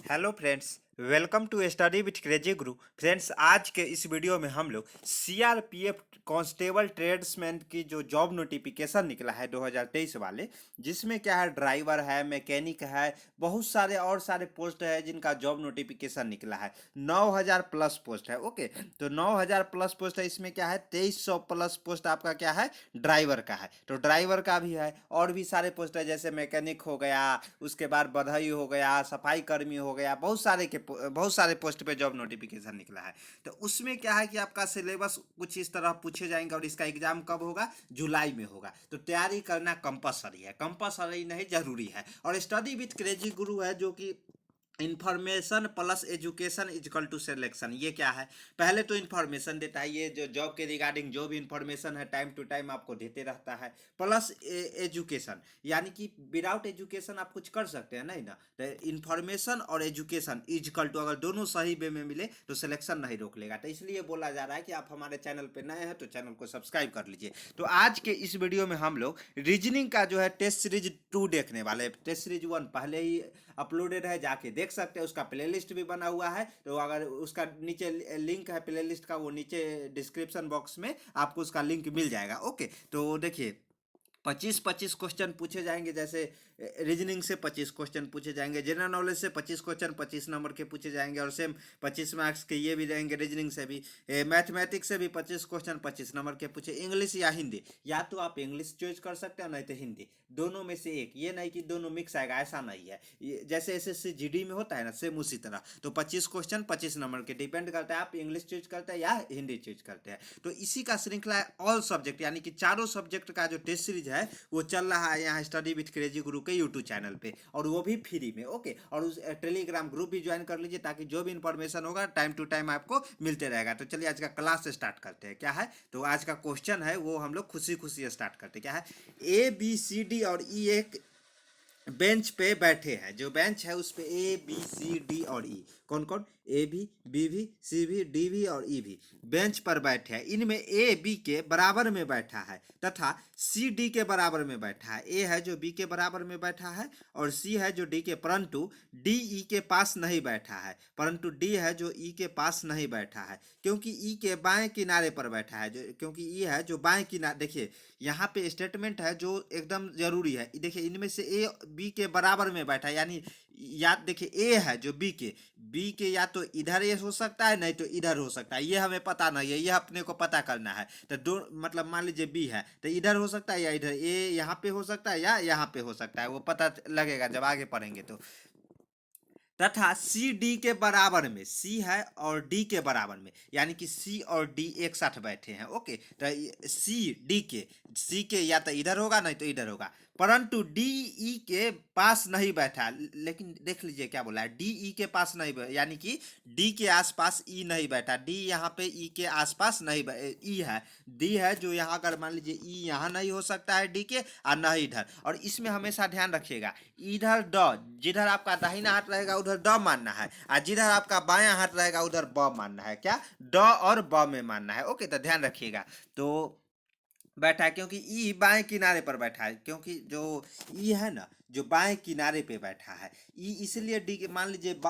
Hello friends, welcome to study with crazy Guru. Friends, आज के इस वीडियो में हम लोग सीआरपीएफ कांस्टेबल ट्रेड्समैन की जो जॉब नोटिफिकेशन निकला है 2023 वाले, जिसमें क्या है, ड्राइवर है, मैकेनिक है, बहुत सारे और सारे पोस्ट है जिनका जॉब नोटिफिकेशन निकला है। 9000 प्लस पोस्ट है। ओके, तो 9000 प्लस पोस्ट है। इसमें क्या है, 2300 प्लस पोस्ट आपका क्या है, ड्राइवर का है। तो ड्राइवर का भी है, और भी सारे पोस्ट है, जैसे मैकेनिक हो गया, उसके बाद बधाई हो गया, सफाई कर्मी हो गया, बहुत सारे पोस्ट पे जॉब नोटिफिकेशन निकला है। तो उसमें क्या है कि आपका सिलेबस कुछ इस तरह पूछे जाएंगे, और इसका एग्जाम कब होगा, जुलाई में होगा। तो तैयारी करना कंपलसरी है, कंपलसरी नहीं जरूरी है। और स्टडी विथ क्रेजी गुरु है, जो कि information plus education equal to selection. ये क्या है, पहले तो इन्फॉर्मेशन देता है, ये जो जॉब के रिगार्डिंग जो भी इन्फॉर्मेशन है टाइम टू टाइम आपको देते रहता है। प्लस एजुकेशन, यानी कि विदाउट एजुकेशन आप कुछ कर सकते हैं नहीं ना। तो इन्फॉर्मेशन और एजुकेशन इजकल टू, अगर दोनों सही वे में मिले तो सिलेक्शन नहीं रोक लेगा। तो इसलिए बोला जा रहा है कि आप हमारे चैनल पर नए हैं तो चैनल को सब्सक्राइब कर लीजिए। तो आज के इस वीडियो में हम लोग रीजनिंग का जो है टेस्ट सीरीज 2 देखने वाले हैं। टेस्ट सीरीज 1 पहले ही अपलोडेड है, जाके देख सकते हैं। उसका प्लेलिस्ट भी बना हुआ है, तो अगर उसका नीचे लिंक है प्लेलिस्ट का, वो नीचे डिस्क्रिप्शन बॉक्स में आपको उसका लिंक मिल जाएगा। ओके, तो देखिए, 25-25 क्वेश्चन पूछे जाएंगे। जैसे रीजनिंग से 25 क्वेश्चन पूछे जाएंगे, जनरल नॉलेज से 25 क्वेश्चन 25 नंबर के पूछे जाएंगे, और सेम 25 मार्क्स के ये भी रहेंगे रीजनिंग से भी। मैथमेटिक्स से भी 25 क्वेश्चन 25 नंबर के पूछे। इंग्लिश या हिंदी, या तो आप इंग्लिश चॉइस कर सकते हैं, नहीं तो हिंदी, दोनों में से एक। ये नहीं कि दोनों मिक्स आएगा, ऐसा नहीं है। जैसे एसएससी जीडी में होता है ना, सेम उसी तरह। तो 25 क्वेश्चन 25 नंबर के, डिपेंड करता है आप इंग्लिश चूज करते हैं या हिंदी चूज करते हैं। तो इसी का श्रृंखला है ऑल सब्जेक्ट, यानी कि चारों सब्जेक्ट का जो टेस्ट सीरीज है वो चल रहा है यहाँ स्टडी विथ क्रेजी गुरु के यूट्यूब चैनल पे, और वो भी फ्री में। ओके, और उस टेलीग्राम ग्रुप भी ज्वाइन कर लीजिए, ताकि जो भी इंफॉर्मेशन होगा टाइम टू टाइम आपको मिलते रहेगा। तो चलिए आज का क्लास स्टार्ट करते हैं। क्या है, तो आज का क्वेश्चन है वो हम लोग खुशी खुशी स्टार्ट करते हैं। क्या है, ए बी सी डी और ई एक बेंच पे बैठे हैं। जो बेंच है उस पे ए बी सी डी और ई, कौन कौन, ए भी, बी भी, सी भी, डी भी और ई भी बेंच पर बैठे हैं। इनमें ए बी के बराबर में बैठा है तथा सी डी के बराबर में बैठा है। ए है जो बी के बराबर में बैठा है, और सी है जो डी के, परंतु डी ई के पास नहीं बैठा है। परंतु डी है जो ई के पास नहीं बैठा है, क्योंकि ई के बाएं किनारे पर बैठा है। जो क्योंकि ई है जो बाएं किनारे, देखिए यहाँ पे स्टेटमेंट है जो एकदम जरूरी है। देखिए, इनमें से ए बी के बराबर में बैठा है, यानी या देखिए ए है जो बी के या तो इधर ये हो सकता है, नहीं तो इधर हो सकता है। ये हमें पता नहीं है, ये अपने को पता करना है। तो दो मतलब मान लीजिए बी है तो इधर हो सकता है या इधर, ए यहाँ पे हो सकता है या यहाँ पे हो सकता है, वो पता लगेगा जब आगे पढ़ेंगे तो। तथा सी डी के बराबर में, सी है और डी के बराबर में, यानी कि सी और डी एक साथ बैठे हैं। ओके, तो सी के या तो इधर होगा नहीं तो इधर होगा, परंतु डी ई के पास नहीं बैठा। लेकिन देख लीजिए क्या बोला है, डी ई के पास नहीं बैठा, यानी कि डी के आसपास ई नहीं बैठा। डी यहाँ पे ई के आसपास नहीं, ई है, डी है जो यहाँ, अगर मान लीजिए ई यहाँ नहीं हो सकता है डी के, और न ही इधर। और इसमें हमेशा ध्यान रखिएगा, इधर ड, जिधर आपका दाहिना हाथ रहेगा उधर ड मानना है, और जिधर आपका बायां हाथ रहेगा उधर ब मानना है। क्या, ड और ब में मानना है। ओके, तो ध्यान रखिएगा। तो बैठा है क्योंकि ई बाएं किनारे पर बैठा है, क्योंकि जो ई है ना जो बाएं किनारे पे बैठा है, ई इसलिए डी, मान लीजिए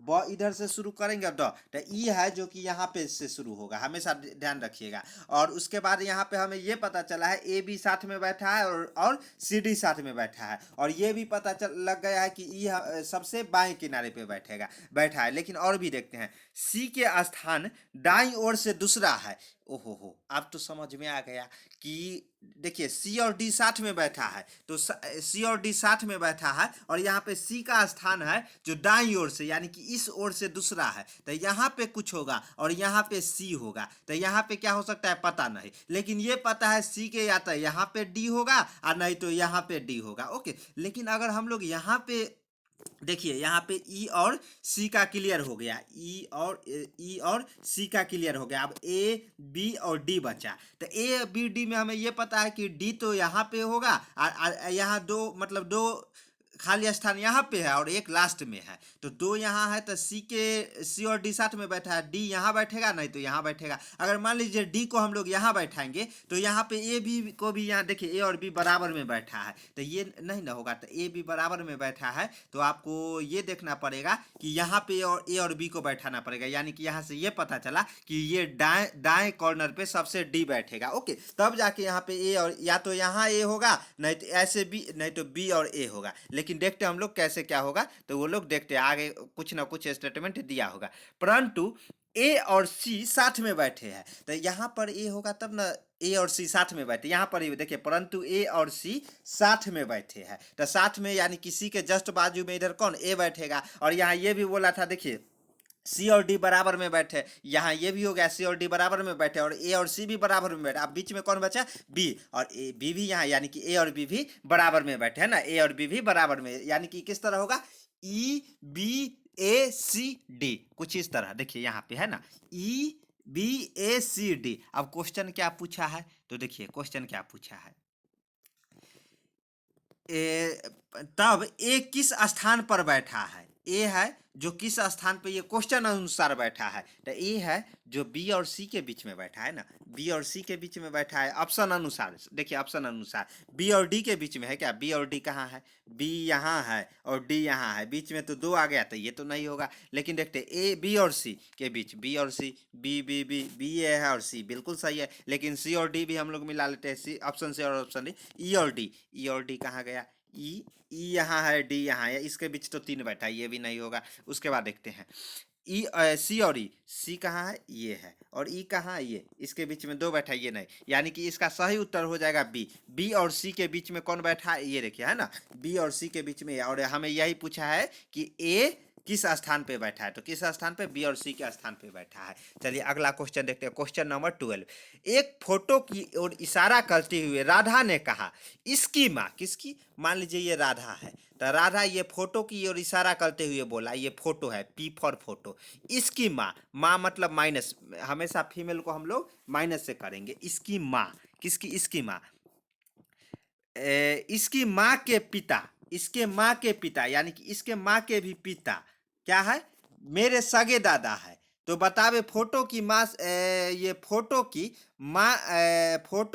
ब इधर से शुरू करेंगे, अब ड, तो ई है जो कि यहाँ पे से शुरू होगा, हमेशा ध्यान रखिएगा। और उसके बाद यहाँ पे हमें ये पता चला है ए बी साथ में बैठा है, और सी डी साथ में बैठा है, और ये भी पता चल लग गया है कि ई सबसे बाएं किनारे पे बैठा है। लेकिन और भी देखते हैं, सी के स्थान दाईं ओर से दूसरा है। ओहो हो, अब तो समझ में आ गया कि देखिए सी और डी साथ में बैठा है, तो सी और डी साथ में बैठा है, और यहाँ पे सी का स्थान है जो दाईं ओर से, यानी कि इस ओर से दूसरा है। तो यहाँ पे कुछ होगा और यहाँ पे सी होगा। तो यहाँ पे क्या हो सकता है पता नहीं, लेकिन ये पता है सी के या तो यहाँ पे डी होगा, और नहीं तो यहाँ पे डी होगा। ओके, लेकिन अगर हम लोग यहाँ पे देखिए, यहाँ पे ई और सी का क्लियर हो गया, ई और सी का क्लियर हो गया। अब ए बी और डी बचा। तो ए बी डी में हमें ये पता है कि डी तो यहाँ पे होगा, और यहाँ दो मतलब दो खाली स्थान यहाँ पे है और एक लास्ट में है, तो 2 यहाँ है, तो सी और डी साथ में बैठा है, डी यहाँ बैठेगा नहीं तो यहाँ बैठेगा। अगर मान लीजिए डी को हम लोग यहाँ बैठाएंगे तो यहाँ पे ए बी को भी यहाँ देखिए ए और बी बराबर में बैठा है, तो ये नहीं ना होगा, तो ए बी बराबर में बैठा है तो आपको ये देखना पड़ेगा कि यहाँ पे और ए और बी को बैठाना पड़ेगा, यानी कि यहाँ से ये पता चला कि ये दाएं कॉर्नर पे सबसे डी बैठेगा। ओके, तब जाके यहाँ पे ए और या तो यहाँ ए होगा, नहीं तो ऐसे बी, नहीं तो बी और ए होगा। लेकिन देखते हम लोग कैसे क्या होगा, तो वो लोग देखते हैं आगे कुछ ना कुछ स्टेटमेंट दिया होगा। परंतु ए और सी साथ में बैठे हैं, तो यहाँ पर ए होगा तब ना, ए और सी साथ में बैठे, यहाँ पर देखिए परंतु ए और सी साथ में बैठे हैं, तो साथ में यानी किसी के जस्ट बाजू में इधर कौन ए बैठेगा। और यहाँ ये भी बोला था देखिए सी और डी बराबर में बैठे, यहाँ ये भी हो गया सी और डी बराबर में बैठे और ए और सी भी बराबर में बैठे। अब बीच में कौन बचा, बी, और ए बी भी यहाँ, यानी कि ए और बी भी बराबर में बैठे है ना, ए और बी भी बराबर में, यानी कि किस तरह होगा, ई बी ए सी डी, कुछ इस तरह देखिए यहाँ पे है ना, ई बी ए सी डी। अब क्वेश्चन क्या पूछा है, तो देखिए क्वेश्चन क्या पूछा है, तब ए किस स्थान पर बैठा है, ए है जो किस स्थान पे, ये क्वेश्चन अनुसार बैठा है, तो ए है जो बी और सी के बीच में बैठा है ना, बी और सी के बीच में बैठा है ऑप्शन अनुसार। देखिए ऑप्शन अनुसार बी और डी के बीच में है क्या, बी और डी कहाँ है, बी यहाँ है और डी यहाँ है, बीच में तो 2 आ गया, तो ये तो नहीं होगा। लेकिन देखते ए बी और सी के बीच, बी और सी, बी बी बी बी ए है और सी बिल्कुल सही है, लेकिन सी और डी भी हम लोग मिला लेते हैं, सी ऑप्शन से और ऑप्शन डी, ई और डी, ई और डी कहाँ गया, ई यहाँ है, डी यहाँ है, इसके बीच तो 3 बैठा है, ये भी नहीं होगा। उसके बाद देखते हैं ई सी और ई, सी कहाँ है, ये है, और ई कहाँ है, ये, इसके बीच में 2 बैठा है, ये नहीं, यानी कि इसका सही उत्तर हो जाएगा बी। बी और सी के बीच में कौन बैठा है, ये देखिए है ना, बी और सी के बीच में, और हमें यही पूछा है कि ए किस स्थान पे बैठा है, तो किस स्थान पे, बी और सी के स्थान पे बैठा है। चलिए अगला क्वेश्चन देखते हैं, क्वेश्चन नंबर 12। एक फोटो की ओर इशारा करते हुए राधा ने कहा, इसकी माँ, किसकी, मान लीजिए ये राधा है, तो राधा ये फोटो की ओर इशारा करते हुए बोला, ये फोटो है, पी फॉर फोटो, इसकी माँ, माँ मतलब माइनस, हमेशा फीमेल को हम लोग माइनस से करेंगे, इसकी माँ, किसकी, इसकी माँ, इसकी माँ के पिता, इसके माँ के पिता, यानी कि इसके माँ के भी पिता क्या है, मेरे सगे दादा है, तो बतावे फोटो की माँ, ये फोटो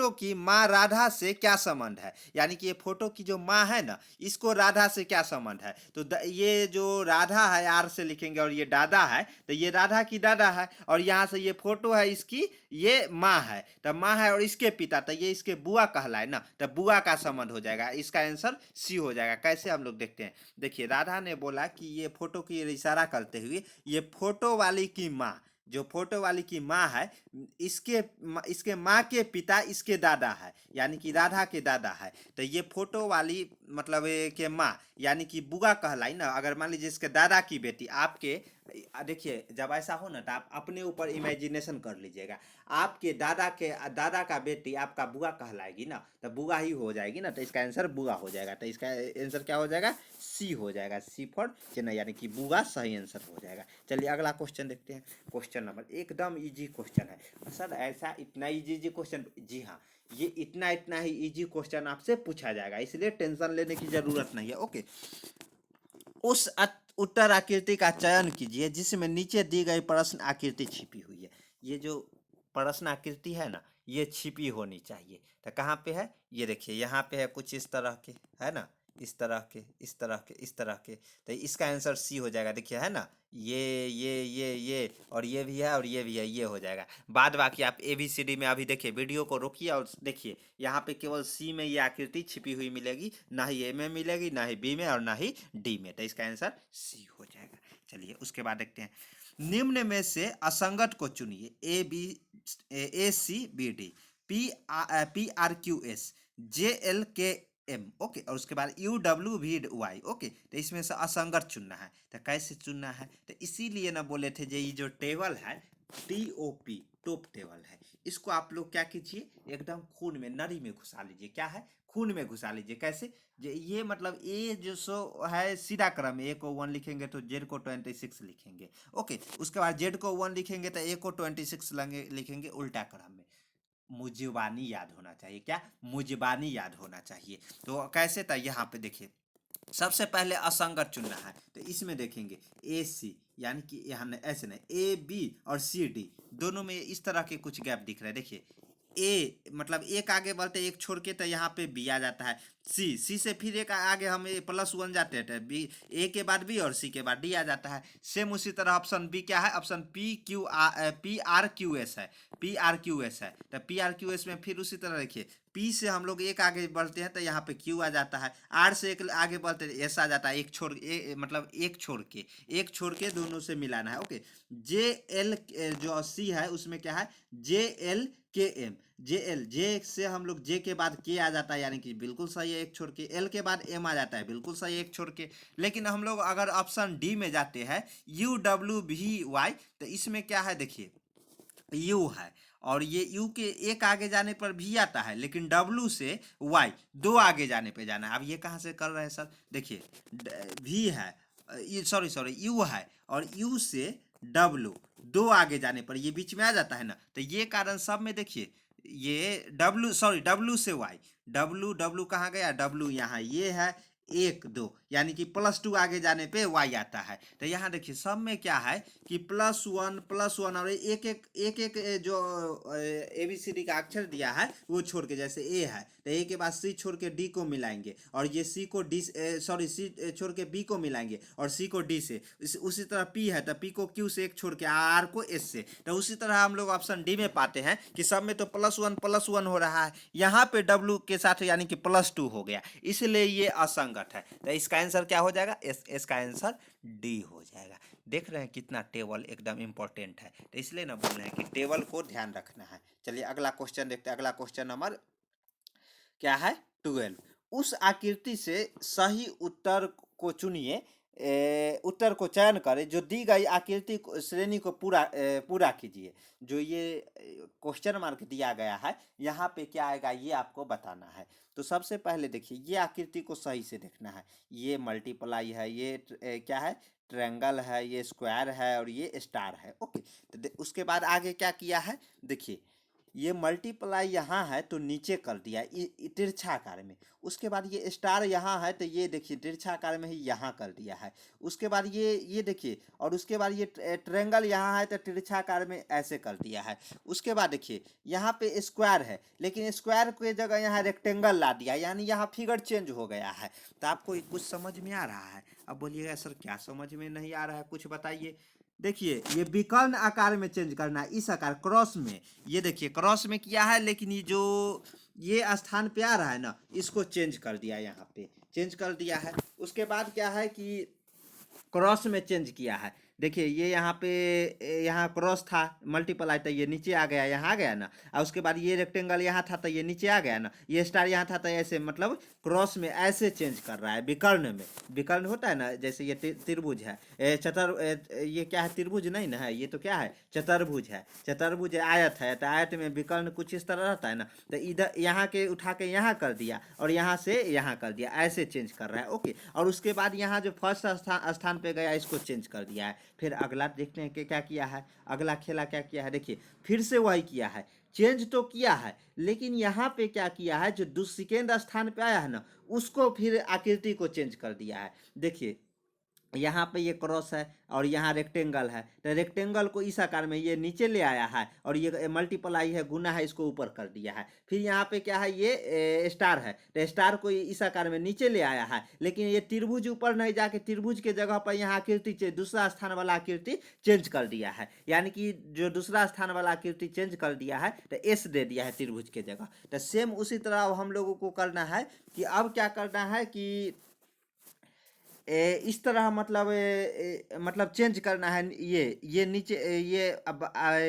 की माँ राधा से क्या संबंध है, यानी कि ये फोटो की जो माँ है ना, इसको राधा से क्या संबंध है, तो ये जो राधा है आर से लिखेंगे और ये दादा है, तो ये राधा की दादा है, और यहाँ से ये फोटो है इसकी, ये माँ है, तो माँ है और इसके पिता, तो ये इसके बुआ कहलाए ना, तो बुआ का संबंध हो जाएगा, इसका आंसर सी हो जाएगा। कैसे हम लोग देखते हैं, देखिए राधा ने बोला कि ये फोटो की इशारा करते हुए, ये फोटो वाली की माँ, जो फोटो वाली की माँ है, इसके माँ के पिता इसके दादा है, यानी कि राधा के दादा है, तो ये फोटो वाली मतलब के माँ यानी कि बुआ कहलाई ना। अगर मान लीजिए इसके दादा की बेटी, आपके देखिए जब ऐसा हो ना तो आप अपने ऊपर इमेजिनेशन कर लीजिएगा, आपके दादा का बेटी आपका बुआ कहलाएगी ना, तो बुआ ही हो जाएगी ना, तो इसका आंसर बुआ हो जाएगा, तो इसका आंसर क्या हो जाएगा, सी हो जाएगा, सी फॉर चेन्नई, यानी कि बुआ सही आंसर हो जाएगा। चलिए अगला क्वेश्चन देखते हैं, क्वेश्चन नंबर, एकदम इजी क्वेश्चन है सर, ऐसा इतना इजी क्वेश्चन, जी हाँ ये इतना ही इजी क्वेश्चन आपसे पूछा जाएगा, इसलिए टेंशन लेने की जरूरत नहीं है। ओके, उस उत्तर आकृति का चयन कीजिए जिसमें नीचे दी गई प्रश्न आकृति छिपी हुई है। ये जो प्रश्न आकृति है ना, ये छिपी होनी चाहिए, तो कहाँ पे है, ये देखिए यहाँ पे है, कुछ इस तरह के है ना, इस तरह के, इस तरह के, इस तरह के, तो इसका आंसर सी हो जाएगा। देखिए है ना, ये और ये भी है और ये भी है, ये हो जाएगा। बाद बाकी आप ABCD में अभी देखिए, वीडियो को रोकिए और देखिए, यहाँ पे केवल सी में ये आकृति छिपी हुई मिलेगी, ना ही ए में मिलेगी, ना ही बी में और ना ही डी में, तो इसका आंसर सी हो जाएगा। चलिए उसके बाद देखते हैं, निम्न में से असंगत को चुनिए, A C B D, PRQS JLKM, okay, और उसके बाद UWVY, ओके, तो इसमें से असंगत चुनना है, तो कैसे चुनना है, तो इसीलिए ना बोले थे ये जो टेबल है TOP, टॉप टेबल है, इसको आप लोग क्या कीजिए, एकदम खून में, नरी में घुसा लीजिए, क्या है, खून में घुसा लीजिए। कैसे, ये मतलब ए जो सो है सीधा क्रम, ए को 1 लिखेंगे तो जेड को 26 लिखेंगे, ओके, उसके बाद जेड को 1 लिखेंगे तो ए को 26 लिखेंगे उल्टा क्रम में। मुजबानी याद होना चाहिए, क्या, मुजबानी याद होना चाहिए। तो कैसे था, यहाँ पे देखिए सबसे पहले असंगत चुनना है, तो इसमें देखेंगे ए सी, यानी कि यहाँ ऐसे नहीं, ए बी और सी डी दोनों में इस तरह के कुछ गैप दिख रहे हैं। देखिए ए मतलब एक आगे बढ़ते एक छोड़ के, तो यहाँ पे बी आ जाता है। सी से फिर एक आगे हम +1 जाते हैं, तो बी, ए के बाद बी और सी के बाद डी आ जाता है। सेम उसी तरह ऑप्शन बी क्या है, option P R Q S है, पी आर क्यू एस है। तो पी आर क्यू एस में फिर उसी तरह देखिए, पी से हम लोग एक आगे बढ़ते हैं तो यहाँ पे क्यू आ जाता है, आर से एक आगे बढ़ते हैं एस आ जाता है, मतलब एक छोड़ के दोनों से मिलाना है। ओके, जे एल जो सी है उसमें क्या है, जे एल के एम, जे से हम लोग जे के बाद के आ जाता है, यानी कि बिल्कुल सही है एक छोड़ के, एल के बाद एम आ जाता है, बिल्कुल सही है एक छोड़ के। लेकिन हम लोग अगर ऑप्शन डी में जाते हैं, यू डब्ल्यू वी वाई, तो इसमें क्या है देखिए, यू है और ये यू के एक आगे जाने पर भी आता है, लेकिन डब्लू से वाई दो आगे जाने पे जाना है। अब ये कहाँ से कर रहे हैं सर, देखिए भी है, ये सॉरी यू है और यू से डब्लू दो आगे जाने पर ये बीच में आ जाता है ना, तो ये कारण सब में देखिए, ये डब्लू से वाई, डब्लू कहाँ गया, डब्लू यहाँ ये है 1 2, यानी कि +2 आगे जाने पे वाई आता है। तो यहाँ देखिए सब में क्या है कि +1 और एक जो ABCD का अक्षर दिया है वो छोड़ के, जैसे ए है तो ए के बाद सी छोड़ के डी को मिलाएंगे, और ये सी को डी सी छोड़ के बी को मिलाएंगे, और सी को डी से, उसी तरह पी है तो पी को क्यू से एक छोड़ के, आर को एस से। तो उसी तरह हम लोग ऑप्शन डी में पाते हैं कि सब में तो +1 हो रहा है, यहाँ पे डब्लू के साथ यानी कि +2 हो गया, इसलिए ये असंगत है। तो इसका आंसर क्या हो जाएगा, इसका आंसर डी हो जाएगा। देख रहे हैं कितना टेबल एकदम इंपॉर्टेंट है, तो इसलिए ना बोल रहे हैं कि टेबल को ध्यान रखना है। चलिए अगला क्वेश्चन देखते हैं। अगला क्वेश्चन नंबर क्या है, 12। उस आकृति से सही उत्तर को चुनिए, उत्तर को चयन करें जो दी गई आकृति श्रेणी को पूरा कीजिए। जो ये क्वेश्चन मार्क दिया गया है यहाँ पे क्या आएगा ये आपको बताना है। तो सबसे पहले देखिए ये आकृति को सही से देखना है, ये मल्टीप्लाई है, ये क्या है, ट्रायंगल है, ये स्क्वायर है और ये स्टार है। ओके, तो उसके बाद आगे क्या किया है, देखिए ये मल्टीप्लाई यहाँ है तो नीचे कर दिया तिरछाकार में, उसके बाद ये स्टार यहाँ है तो ये देखिए तिरछाकार में ही यहाँ कर दिया है, उसके बाद ये देखिए, और उसके बाद ये ट्रायंगल यहाँ है तो तिरछाकार में ऐसे कर दिया है। उसके बाद देखिए यहाँ पे स्क्वायर है, लेकिन स्क्वायर के जगह यहाँ रेक्टेंगल ला दिया, यानी यहाँ फिगर चेंज हो गया है। तो आपको कुछ समझ में आ रहा है? अब बोलिएगा सर क्या समझ में नहीं आ रहा है, कुछ बताइए। देखिए ये विकर्ण आकार में चेंज करना है, इस आकार क्रॉस में, ये देखिए क्रॉस में किया है, लेकिन ये जो ये स्थान पे आ रहा है ना, इसको चेंज कर दिया, यहाँ पे चेंज कर दिया है। उसके बाद क्या है कि क्रॉस में चेंज किया है, देखिए ये यहाँ पे यहाँ क्रॉस था मल्टीप्लाई तो ये नीचे आ गया, यहाँ आ गया ना, और उसके बाद ये रेक्टेंगल यहाँ था तो ये नीचे आ गया ना, ये स्टार यहाँ था तो ऐसे, मतलब क्रॉस में ऐसे चेंज कर रहा है विकर्ण में। विकर्ण होता है ना, जैसे ये त्रिभुज है, ये क्या है, त्रिभुज नहीं ना है, ये तो क्या है, चतुर्भुज है। चतुर्भुज आयत है तो आयत में विकर्ण कुछ इस तरह रहता है ना, तो इधर यहाँ के उठा के यहाँ कर दिया और यहाँ से यहाँ कर दिया, ऐसे चेंज कर रहा है। ओके, और उसके बाद यहाँ जो फर्स्ट स्थान पे गया इसको चेंज कर दिया है। फिर अगला देखते हैं कि क्या किया है, अगला खेला क्या किया है, देखिए फिर से वही किया है, चेंज तो किया है, लेकिन यहाँ पे क्या किया है, जो सेकेंड स्थान पे आया है ना, उसको फिर आकृति को चेंज कर दिया है। देखिए यहाँ पे ये क्रॉस है और यहाँ रेक्टेंगल है, तो रेक्टेंगल को इस आकार में ये नीचे ले आया है, और ये मल्टीप्लाई है, गुना है, इसको ऊपर कर दिया है। फिर यहाँ पे क्या है, ये स्टार है, तो स्टार को इस आकार में नीचे ले आया है, लेकिन ये त्रिभुज ऊपर नहीं जाके त्रिभुज के जगह पर यहाँ आकृति दूसरा स्थान वाला आकृति चेंज कर दिया है, यानी कि जो दूसरा स्थान वाला आकृति चेंज कर दिया है तो एस दे दिया है त्रिभुज के जगह। तो सेम उसी तरह अब हम लोगों को करना है कि अब क्या करना है कि इस तरह मतलब मतलब चेंज करना है, ये नीचे ये अब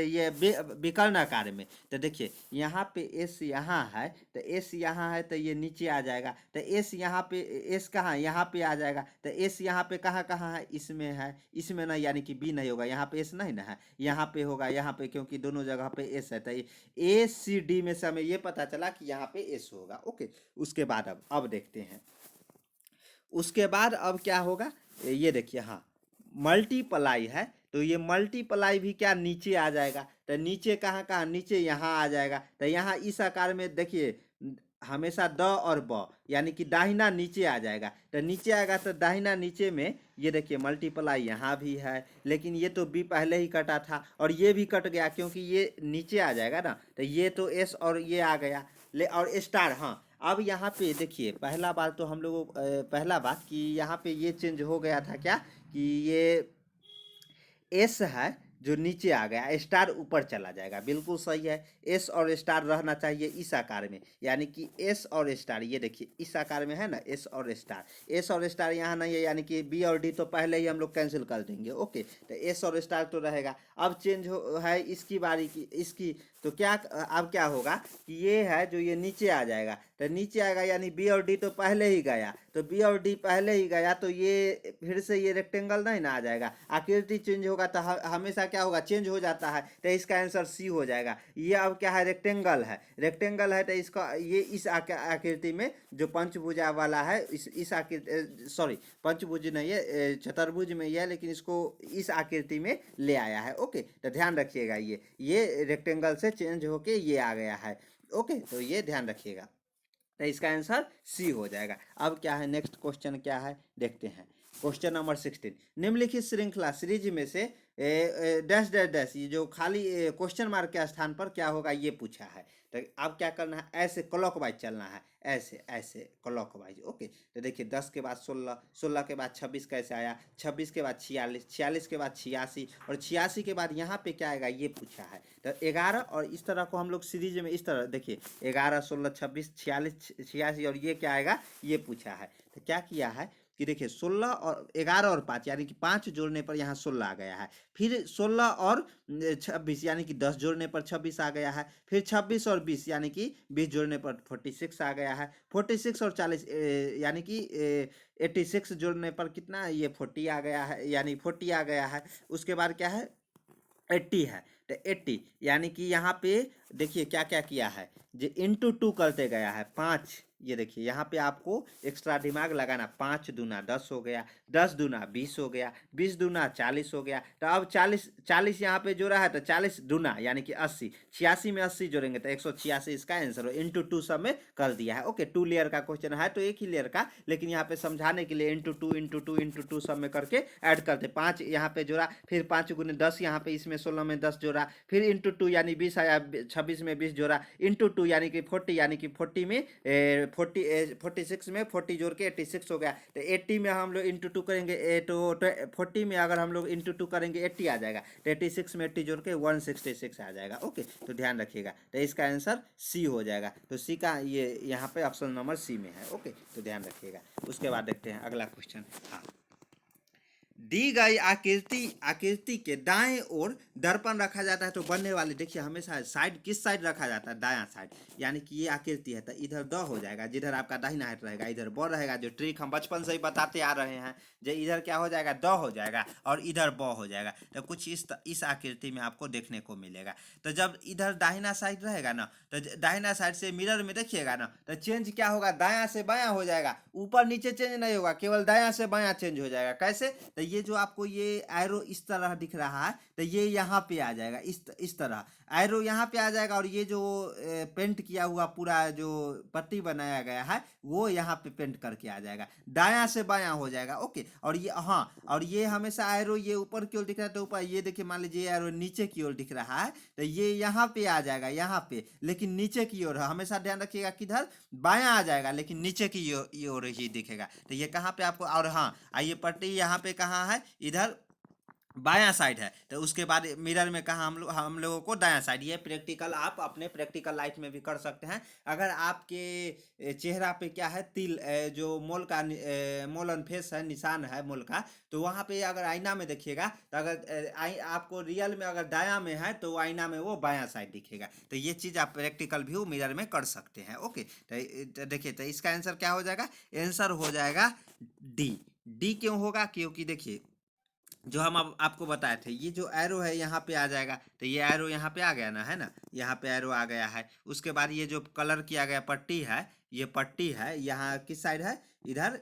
ये विकर्ण आकार में। तो देखिए यहाँ पे एस यहाँ है, तो एस यहाँ है तो ये नीचे आ जाएगा, तो एस यहाँ पे, एस कहाँ, यहाँ पे आ जाएगा, तो एस यहाँ पे कहाँ कहाँ है, इसमें है, इसमें ना, यानी कि बी नहीं होगा, यहाँ पे एस नहीं ना है, यहाँ पे होगा, यहाँ पे, क्योंकि दोनों जगह पे एस है, तो ए सी डी में से हमें ये पता चला कि यहाँ पे एस होगा। ओके, उसके बाद अब देखते हैं, उसके बाद अब क्या होगा, ये देखिए हाँ मल्टीप्लाई है, तो ये मल्टीप्लाई भी क्या नीचे आ जाएगा, तो नीचे कहाँ कहाँ, नीचे यहाँ आ जाएगा, तो यहाँ इस आकार में देखिए हमेशा द और ब, यानी कि दाहिना नीचे आ जाएगा। तो नीचे आएगा तो दाहिना नीचे में ये देखिए मल्टीप्लाई यहाँ भी है, लेकिन ये तो बी पहले ही कटा था और ये भी कट गया क्योंकि ये नीचे आ जाएगा ना, तो ये तो एस और ये आ गया ले और स्टार। हाँ, अब यहाँ पे देखिए पहला बात तो हम लोग पहला बात कि यहाँ पे ये चेंज हो गया था क्या कि ये एस है जो नीचे आ गया, स्टार ऊपर चला जाएगा, बिल्कुल सही है। एस और स्टार रहना चाहिए इस आकार में, यानी कि एस और स्टार, ये देखिए इस आकार में है ना, एस और स्टार। एस और स्टार यहाँ नहीं है, यानी कि बी और डी तो पहले ही हम लोग कैंसिल कर देंगे। ओके, तो एस और स्टार तो रहेगा। अब चेंज हो है इसकी बारी की, इसकी तो क्या अब क्या होगा कि ये है जो ये नीचे आ जाएगा, तो नीचे आएगा यानी बी और डी तो पहले ही गया, तो बी और डी पहले ही गया तो ये फिर से ये रेक्टेंगल नहीं ना आ जाएगा, आकृति चेंज होगा तो हमेशा क्या होगा, चेंज हो जाता है, तो इसका आंसर सी हो जाएगा। ये अब क्या है, रेक्टेंगल है, रेक्टेंगल है तो इसका ये इस आकृति में जो पंचभुजा वाला है, इस आकृति सॉरी पंचभुज नहीं है, चतुर्भुज में ही है, लेकिन इसको इस आकृति में ले आया है। ओके, तो ध्यान रखिएगा ये रेक्टेंगल से चेंज होके ये आ गया है। ओके, तो ये ध्यान रखिएगा, तो इसका आंसर सी हो जाएगा। अब क्या है, नेक्स्ट क्वेश्चन क्या है देखते हैं। क्वेश्चन नंबर 16, निम्नलिखित श्रृंखला सीरीज में से डैश डैश डैश, ये जो खाली क्वेश्चन मार्क के स्थान पर क्या होगा ये पूछा है। तो अब क्या करना है, ऐसे क्लॉकवाइज चलना है, ऐसे ऐसे क्लॉकवाइज। ओके, तो देखिए 10 के बाद 16, 16 के बाद 26 कैसे आया, 26 के बाद 46, 46 के बाद 86 और 86 के बाद यहाँ पे क्या आएगा ये पूछा है। तो 11 और इस तरह को हम लोग सीरीज में इस तरह देखिए 11, 16, 26, 46, 86 और ये क्या आएगा ये पूछा है। तो क्या किया है कि देखिए 16 और 11 और 5 यानी कि 5 जोड़ने पर यहाँ 16 आ गया है, फिर 16 और 26 यानी कि 10 जोड़ने पर 26 आ गया है, फिर 26 और 20 यानी कि 20 जोड़ने पर 46 आ गया है, 46 और 40 यानी कि 86 जोड़ने पर कितना ये 40 आ गया है, यानी 40 आ गया है। उसके बाद क्या है 80 है, तो 80 यानी कि यहाँ पे देखिए क्या क्या किया है, जो इंटू 2 करते गया है 5, ये देखिए यहाँ पे आपको एक्स्ट्रा दिमाग लगाना, 5 दूना 10 हो गया, 10 दूना 20 हो गया, 20 दूना 40 हो गया, तो अब 40 यहाँ पे जोड़ा है तो 40 दूना यानी कि 80, 86 में 80 जोड़ेंगे तो 186 इसका आंसर हो, इंटू 2 सब में कर दिया है। ओके, 2 लेयर का क्वेश्चन है तो एक ही लेयर का, लेकिन यहाँ पे समझाने के लिए इंटू 2 इंटू 2 इंटू 2 सब में करके ऐड करते, 5 यहाँ पे जोड़ा, फिर 5 गुने 10 यहाँ पे इसमें 16 में 10 जोड़ा, फिर इंटू 2 यानी 20 आया, 26 में 20 जोड़ा, इंटू 2 यानी कि 40, यानी कि 40 में 46 में 40 जोड़ के 86 हो गया, तो 80 में हम लोग इंटू 2 करेंगे तो 40 में अगर हम लोग इंटू 2 करेंगे 80 आ जाएगा, तो 86 में 80 जोड़ के 166 आ जाएगा। ओके, तो ध्यान रखिएगा, तो इसका आंसर सी हो जाएगा, तो सी का ये यहाँ पे ऑप्शन नंबर सी में है। ओके, तो ध्यान रखिएगा। उसके बाद देखते हैं अगला क्वेश्चन। हाँ, दी गई आकृति के दाएं ओर दर्पण रखा जाता है तो बनने वाले, देखिए हमेशा साइड किस साइड रखा जाता है, दायां साइड, यानी कि ये आकृति है तो इधर द हो जाएगा, जिधर आपका दाहिना हाथ रहेगा इधर ब रहेगा, जो ट्रिक हम बचपन से ही बताते आ रहे हैं, जो इधर क्या हो जाएगा द हो जाएगा और इधर ब हो जाएगा, तो कुछ इस आकृति में आपको देखने को मिलेगा। तो जब इधर दाहिना साइड रहेगा ना, तो दाहिना साइड से मिरर में देखिएगा ना, तो चेंज क्या होगा, दायां से बायां हो जाएगा, ऊपर नीचे चेंज नहीं होगा, केवल दायां से बायां चेंज हो जाएगा। कैसे, तो ये जो आपको ये एरो इस तरह दिख रहा है तो ये यहाँ पे आ जाएगा, इस तरह एरो यहाँ पे आ जाएगा, और ये जो पेंट किया हुआ पूरा जो पट्टी बनाया गया है वो यहाँ पे पेंट करके आ जाएगा, दायां से बायां हो जाएगा। ओके, और ये हाँ, और ये हमेशा एरो ये ऊपर की ओर दिख रहा है तो ऊपर, ये देखिए मान लीजिए एरो नीचे की ओर दिख रहा है तो ये यहाँ पे आ जाएगा, यहाँ पे, लेकिन नीचे की ओर है, हमेशा ध्यान रखिएगा किधर बायां आ जाएगा लेकिन नीचे की ओर ही दिखेगा। तो ये कहाँ पे आपको, और हाँ आइए पट्टी यहाँ पे कहाँ है, इधर बायां साइड है, तो उसके बाद मिरर में कहा हम लोगों को दायां साइड। ये प्रैक्टिकल आप अपने प्रैक्टिकल लाइफ में भी कर सकते हैं। अगर आपके चेहरा पे क्या है तिल, जो मोल का मोल ऑन फेस है, निशान है मोल का, तो वहाँ पे अगर आईना में देखिएगा तो अगर आपको रियल में अगर दायां में है तो आईना में वो बायां साइड दिखेगा। तो ये चीज़ आप प्रैक्टिकल व्यू मिरर में कर सकते हैं। ओके, तो देखिए, तो इसका आंसर क्या हो जाएगा, आंसर हो जाएगा डी। डी क्यों होगा, क्योंकि देखिए जो हम अब आपको बताए थे, ये जो एरो है यहाँ पे आ जाएगा, तो ये एरो यहाँ पे आ गया ना, है ना, यहाँ पे एरो आ गया है। उसके बाद ये जो कलर किया गया पट्टी है, ये पट्टी है यहाँ किस साइड है, इधर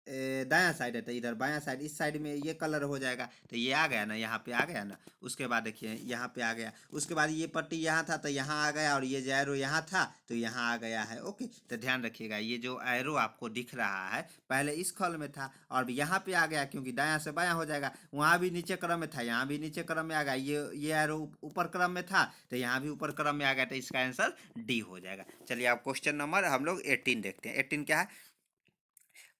दायां साइड है तो इधर बायां साइड, इस साइड में ये कलर हो जाएगा तो ये आ गया ना, यहाँ पे आ गया ना। उसके बाद देखिए यहाँ पे आ गया, उसके बाद ये पट्टी यहाँ था तो यहाँ आ गया, और ये जो एरो यहाँ था तो यहाँ आ गया है। ओके, तो ध्यान रखिएगा ये जो एरो आपको दिख रहा है पहले इस खल में था और यहाँ पे आ गया, क्योंकि दायां से बायां हो जाएगा। वहाँ भी नीचे क्रम में था, यहाँ भी नीचे क्रम में आ गया। ये एरो ऊपर क्रम में था तो यहाँ भी ऊपर क्रम में आ गया, तो इसका आंसर डी हो जाएगा। चलिए आप क्वेश्चन नंबर हम लोग 18 देखते हैं। 18 क्या है?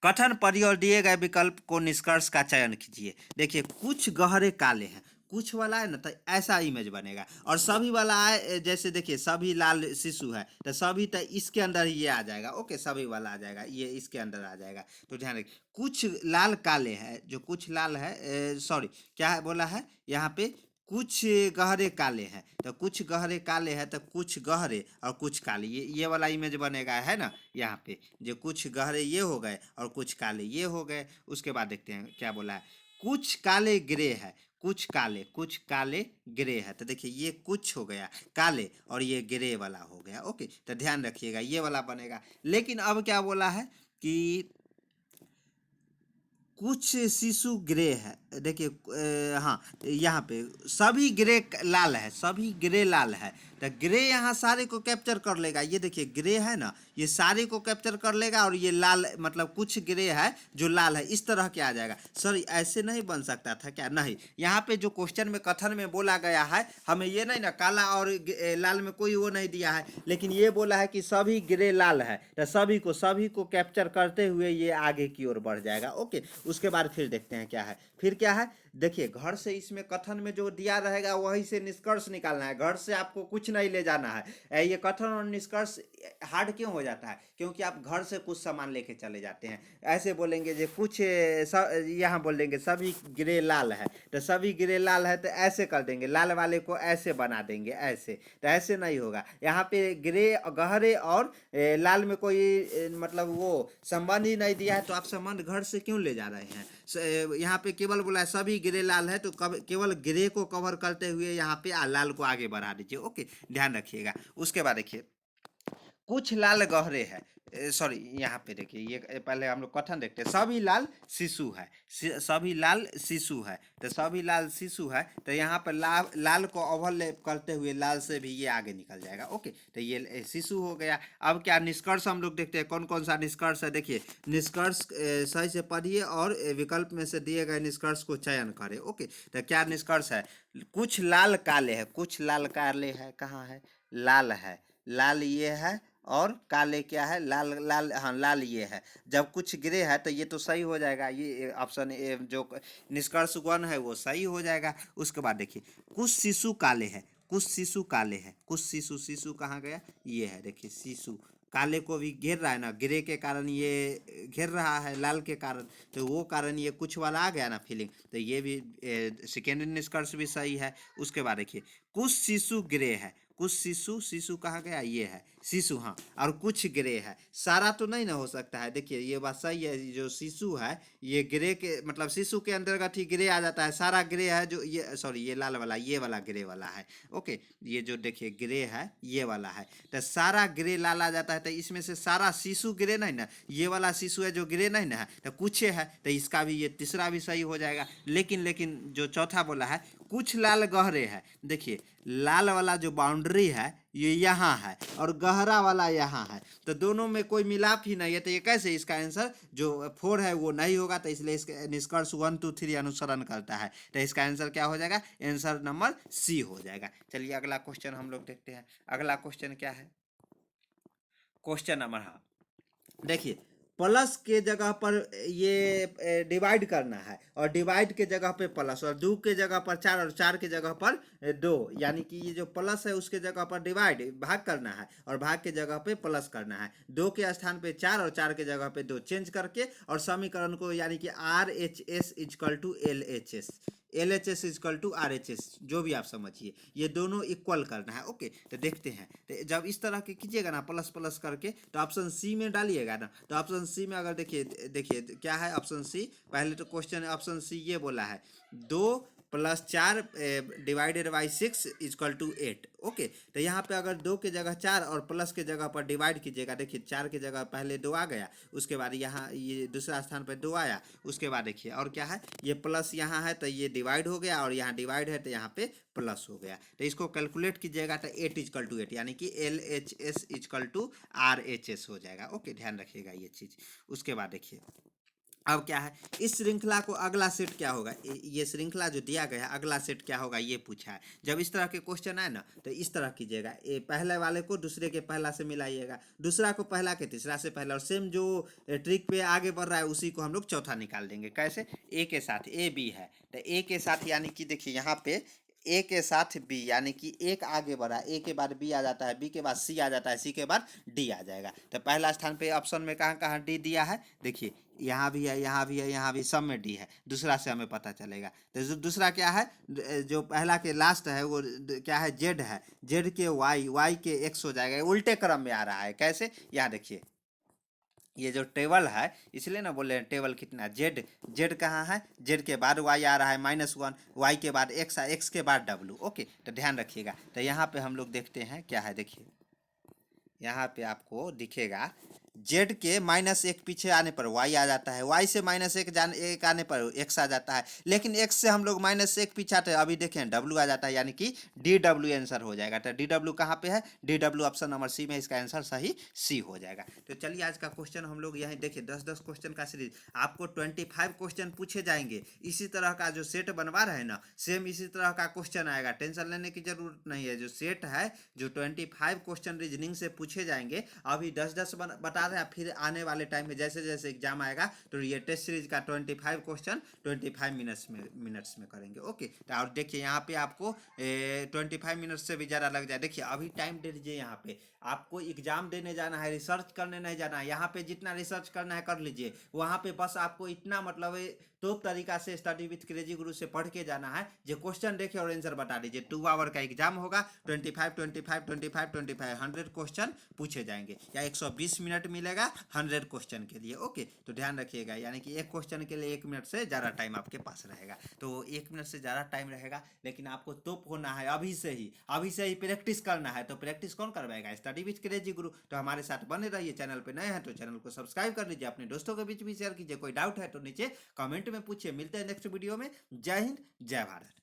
कथन पढ़िए और दिए गए विकल्प को निष्कर्ष का चयन कीजिए। देखिए कुछ गहरे काले हैं, कुछ वाला है ना तो ऐसा इमेज बनेगा, और सभी वाला है जैसे देखिए सभी लाल शिशु है तो सभी तो इसके अंदर ही ये आ जाएगा। ओके, सभी वाला आ जाएगा, ये इसके अंदर आ जाएगा। तो ध्यान रखिए कुछ लाल काले है, जो कुछ लाल है, सॉरी क्या है बोला है यहाँ पे, कुछ गहरे काले हैं तो कुछ गहरे काले हैं तो कुछ गहरे और कुछ काले, ये वाला इमेज बनेगा है ना यहाँ पे, जो कुछ गहरे ये हो गए और कुछ काले ये हो गए। उसके बाद देखते हैं क्या बोला है, कुछ काले ग्रे है, कुछ काले ग्रे है, तो देखिए ये कुछ हो गया काले और ये ग्रे वाला हो गया। ओके, तो ध्यान रखिएगा ये वाला बनेगा। लेकिन अब क्या बोला है कि कुछ शिशु ग्रे है, देखिए हाँ यहाँ पे सभी ग्रे लाल है, सभी ग्रे लाल है, तो ग्रे यहाँ सारे को कैप्चर कर लेगा। ये देखिए ग्रे है ना, ये सारे को कैप्चर कर लेगा, और ये लाल मतलब कुछ ग्रे है जो लाल है, इस तरह के आ जाएगा। सर ऐसे नहीं बन सकता था क्या? नहीं, यहाँ पे जो क्वेश्चन में कथन में बोला गया है, हमें ये नहीं ना काला और लाल में कोई वो नहीं दिया है, लेकिन ये बोला है कि सभी ग्रे लाल है, तो सभी को कैप्चर करते हुए ये आगे की ओर बढ़ जाएगा। ओके, उसके बाद फिर देखते हैं क्या है। फिर क्या है, देखिए घर से इसमें कथन में जो दिया रहेगा वही से निष्कर्ष निकालना है, घर से आपको कुछ नहीं ले जाना है। ये कथन और निष्कर्ष हार्ड क्यों हो जाता है? क्योंकि आप घर से कुछ सामान लेके चले जाते हैं। ऐसे बोलेंगे जो कुछ यहाँ बोल देंगे सभी ग्रे लाल है, तो सभी ग्रे लाल है तो ऐसे कर देंगे, लाल वाले को ऐसे बना देंगे, ऐसे तो ऐसे नहीं होगा। यहाँ पे ग्रे गहरे और लाल में कोई मतलब वो संबंध ही नहीं दिया है, तो आप संबंध घर से क्यों ले जा रहे हैं? यहाँ पे केवल बोला है सभी ग्रे लाल है, तो केवल ग्रे को कवर करते हुए यहाँ पे लाल को आगे बढ़ा दीजिए। ओके, ध्यान रखिएगा। उसके बाद देखिए कुछ लाल गहरे है, सॉरी यहाँ पे देखिए ये पहले हम लोग कथन देखते हैं। सभी लाल शिशु है, सभी लाल शिशु है, तो सभी लाल शिशु है तो यहाँ पर लाल को ओवरलैप करते हुए लाल से भी ये आगे निकल जाएगा। ओके, तो ये शिशु हो गया। अब क्या निष्कर्ष हम लोग देखते हैं, कौन कौन सा निष्कर्ष है। देखिए निष्कर्ष सही से पढ़िए और विकल्प में से दिए गए निष्कर्ष को चयन करें। ओके, तो क्या निष्कर्ष है, कुछ लाल काले है, कुछ लाल काले है, कहाँ है, लाल है, लाल ये है, और काले क्या है, लाल लाल, हाँ लाल ये है। जब कुछ ग्रे है तो ये तो सही हो जाएगा, ये ऑप्शन ए जो निष्कर्ष 1 है वो सही हो जाएगा। उसके बाद देखिए कुछ शिशु काले हैं, कुछ शिशु काले हैं, कुछ शिशु कहाँ गया, ये है देखिए शिशु काले को भी घेर रहा है ना, ग्रे के कारण ये घेर रहा है लाल के कारण, तो वो कारण ये कुछ वाला आ गया ना फीलिंग, तो ये भी सेकेंडरी निष्कर्ष भी सही है। उसके बाद देखिए कुछ शिशु ग्रे है, कुछ शिशु कहाँ गया, ये है शिशु, हाँ, और कुछ ग्रे है, सारा तो नहीं ना हो सकता है। देखिए ये बात सही है, जो शिशु है ये ग्रे के मतलब शिशु के अंतर्गत ही ग्रे आ जाता है, सारा ग्रे है जो ये सॉरी ये लाल वाला, ये वाला ग्रे वाला है। ओके, ये जो देखिए ग्रे है ये वाला है, तो सारा ग्रे लाल आ जाता है, तो इसमें से सारा शिशु ग्रे नहीं ना, ये वाला शिशु है जो ग्रे नहीं ना है, तो कुछ है, तो इसका भी ये तीसरा भी सही हो जाएगा। लेकिन जो चौथा बोला है कुछ लाल गहरे है, देखिए लाल वाला जो बाउंड्री है ये यहाँ है और गहरा वाला यहाँ है, तो दोनों में कोई मिलाप ही नहीं है, तो ये कैसे, इसका आंसर जो 4 है वो नहीं होगा, तो इसलिए इसका निष्कर्ष 1 2 3 अनुसरण करता है, तो इसका आंसर क्या हो जाएगा, आंसर नंबर सी हो जाएगा। चलिए अगला क्वेश्चन हम लोग देखते हैं। अगला क्वेश्चन क्या है, क्वेश्चन नंबर, हाँ देखिए प्लस के जगह पर ये डिवाइड करना है, और डिवाइड के जगह पे प्लस, और 2 के जगह पर 4, और 4 के जगह पर 2, यानी कि ये जो प्लस है उसके जगह पर डिवाइड भाग करना है, और भाग के जगह पे प्लस करना है। 2 के स्थान पे 4 और 4 के जगह पे 2 चेंज करके, और समीकरण को यानी कि RHS equal to LHS, LHS equal to RHS, जो भी आप समझिए, ये दोनों इक्वल करना है। ओके, तो देखते हैं, तो जब इस तरह के कीजिएगा ना प्लस प्लस करके, तो ऑप्शन सी में डालिएगा ना, तो ऑप्शन सी में अगर देखिए क्या है ऑप्शन सी, पहले तो क्वेश्चन ऑप्शन सी ये बोला है 2 +4 divided by 6 equal to 8। Okay, तो यहाँ पे अगर 2 के जगह 4 और प्लस के जगह पर डिवाइड कीजिएगा, देखिए 4 के जगह पहले 2 आ गया, उसके बाद यहाँ ये दूसरा स्थान पर 2 आया, उसके बाद देखिए और क्या है, ये प्लस यहाँ है तो ये डिवाइड हो गया, और यहाँ डिवाइड है तो यहाँ पे प्लस हो गया। तो इसको कैलकुलेट कीजिएगा तो 8 इक्वल टू 8 यानी कि LHS इक्वल टू RHS हो जाएगा। ओके, ध्यान रखिएगा ये चीज़। उसके बाद देखिए अब क्या है, इस श्रृंखला को अगला सेट क्या होगा, ये श्रृंखला जो दिया गया है अगला सेट क्या होगा ये पूछा है। जब इस तरह के क्वेश्चन आए ना तो इस तरह कीजिएगा, ये पहले वाले को दूसरे के पहला से मिलाइएगा, दूसरा को पहला के तीसरा से पहला, और सेम जो ट्रिक पे आगे बढ़ रहा है उसी को हम लोग चौथा निकाल देंगे। कैसे, ए के साथ ए बी है तो ए के साथ यानी कि देखिए यहाँ पे ए के साथ बी यानी कि एक आगे बढ़ा, ए के बाद बी आ जाता है, बी के बाद सी आ जाता है, सी के बाद डी आ जाएगा। तो पहला स्थान पे ऑप्शन में कहाँ कहाँ डी दिया है, देखिए यहाँ भी है, यहाँ भी है, यहाँ भी, सब में डी है। दूसरा से हमें पता चलेगा। तो जो दूसरा क्या है, जो पहला के लास्ट है वो क्या है, जेड है, जेड के वाई, वाई के एक्स हो जाएगा। उल्टे क्रम में आ रहा है। कैसे, यहाँ देखिए ये जो टेबल है, इसलिए ना बोले टेबल कितना, जेड, जेड कहाँ है, जेड के बाद वाई आ रहा है -1, वाई के बाद एक्स, एक्स के बाद डब्लू। ओके, तो ध्यान रखिएगा। तो यहाँ पे हम लोग देखते हैं क्या है, देखिए यहाँ पे आपको दिखेगा जेड के -1 पीछे आने पर वाई आ जाता है, वाई से -1 आने पर एक्स आ जाता है, लेकिन एक्स से हम लोग -1 पीछे आते हैं, अभी देखें डब्लू आ जाता है, यानी कि DW आंसर हो जाएगा। तो DW कहाँ पे है, DW ऑप्शन नंबर सी में, इसका आंसर सही सी हो जाएगा। तो चलिए आज का क्वेश्चन हम लोग यहीं देखिए, 10-10 क्वेश्चन का सीरीज, आपको 25 क्वेश्चन पूछे जाएंगे। इसी तरह का जो सेट बनवा रहे हैं ना, सेम इसी तरह का क्वेश्चन आएगा, टेंशन लेने की जरूरत नहीं है। जो सेट है, जो 25 क्वेश्चन रीजनिंग से पूछे जाएंगे, अभी 10-10 बता रहे हैं, फिर आने वाले टाइम में जैसे जैसे एग्जाम आएगा तो ये टेस्ट सीरीज का 25 क्वेश्चन 25 मिनट्स में करेंगे। ओके, तो और देखिए यहाँ पे आपको 25 मिनट्स से भी ज़्यादा लग जाए। देखिए अभी टाइम दे दीजिए, यहाँ पे आपको एग्जाम देने जाना है, रिसर्च करने नहीं जाना है। यहाँ पे जितना रिसर्च करना है कर लीजिए, वहाँ पे बस आपको इतना मतलब तो तरीका से स्टडी विथ क्रेजी गुरु से पढ़ के जाना है, जो क्वेश्चन देखे और आंसर बता दीजिए। 2 आवर का एग्जाम होगा, 25 25 25 25 100 क्वेश्चन पूछे जाएंगे, या 120 मिनट मिलेगा 100 क्वेश्चन के लिए। ओके, तो ध्यान रखिएगा, यानी कि एक क्वेश्चन के लिए 1 मिनट से ज़्यादा टाइम आपके पास रहेगा। तो 1 मिनट से ज़्यादा टाइम रहेगा, लेकिन आपको तोप होना है अभी से ही प्रैक्टिस करना है। तो प्रैक्टिस कौन करवाएगा, स्टडी विथ क्रेजी गुरु। तो हमारे साथ बने रहिए, चैनल पर नए हैं तो चैनल को सब्सक्राइब कर लीजिए, अपने दोस्तों के बीच भी शेयर कीजिए। कोई डाउट है तो नीचे कमेंट में पूछिए। मिलते हैं नेक्स्ट वीडियो में। जय हिंद, जय भारत।